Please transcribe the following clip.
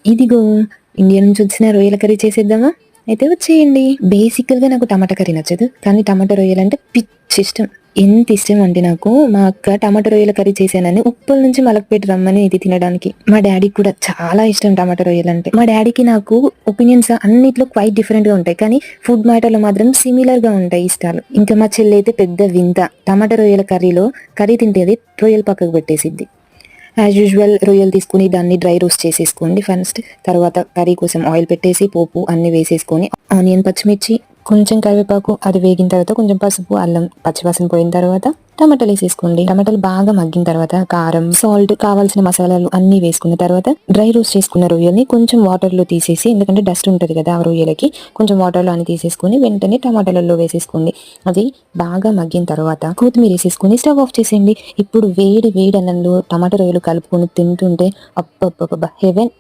ఇదిగో ఇండియా నుంచి వచ్చిన రొయ్యల కర్రీ చేసేద్దామా? అయితే వచ్చేయండి. బేసికల్‌గా నాకు టమాటా కర్రీ నచ్చదు. కానీ టమాటా రొయ్యలంటే పిచ్చిష్టం. ఎంత ఇష్టం అంటే నాకు మా అక్క టమాటా రొయ్యల కర్రీ చేశానని ఉప్పల్ నుంచి మలక్పేట రమ్మని ఇది తినడానికి. మా డ్యాడీకి కూడా చాలా ఇష్టం టమాటా రొయ్యలంటే. మా డ్యాడీకి నాకు ఒపీనియన్స్ అన్నిట్లో క్వైట్ డిఫరెంట్‌గా ఉంటాయి. కానీ ఫుడ్ మ్యాటర్‌లో మాత్రం సిమిలర్‌గా ఉంటాయి ఇష్టాలు. ఇంకా మా చెల్లైతే పెద్ద వింత. టమాటా రొయ్యల కర్రీలో కర్రీ తింటే అది రొయ్యలు పక్కకు పెట్టేసిద్ది. యాజ్ యూజువల్ రొయ్యలు తీసుకుని దాన్ని డ్రై రోస్ట్ చేసేసుకోండి ఫస్ట్. తర్వాత కర్రీ కోసం ఆయిల్ పెట్టేసి పోపు అన్ని వేసేసుకొని ఆనియన్, పచ్చిమిర్చి, కొంచెం కరివేపాకు అది వేగిన తర్వాత కొంచెం పసుపు, అల్లం పచ్చివాసన పోయిన తర్వాత టమాటాలు వేసేసుకోండి. టమాటాలు బాగా మగ్గిన తర్వాత కారం, సాల్ట్, కావాల్సిన మసాలాలు అన్ని వేసుకున్న తర్వాత డ్రై రోస్ట్ చేసుకున్న రొయ్యల్ని కొంచెం వాటర్ లో తీసేసి, ఎందుకంటే డస్ట్ ఉంటది కదా ఆ రొయ్యలకి, కొంచెం వాటర్ లో అని తీసేసుకుని వెంటనే టమాటాలలో వేసేసుకోండి. అది బాగా మగ్గిన తర్వాత కొత్తిమీర వేసేసుకుని స్టవ్ ఆఫ్ చేసేయండి. ఇప్పుడు వేడి వేడి అన్నంలో టమాటా రొయ్యలు కలుపుకొని తింటుంటే అబ్బబ్బబ్బా హెవెన్.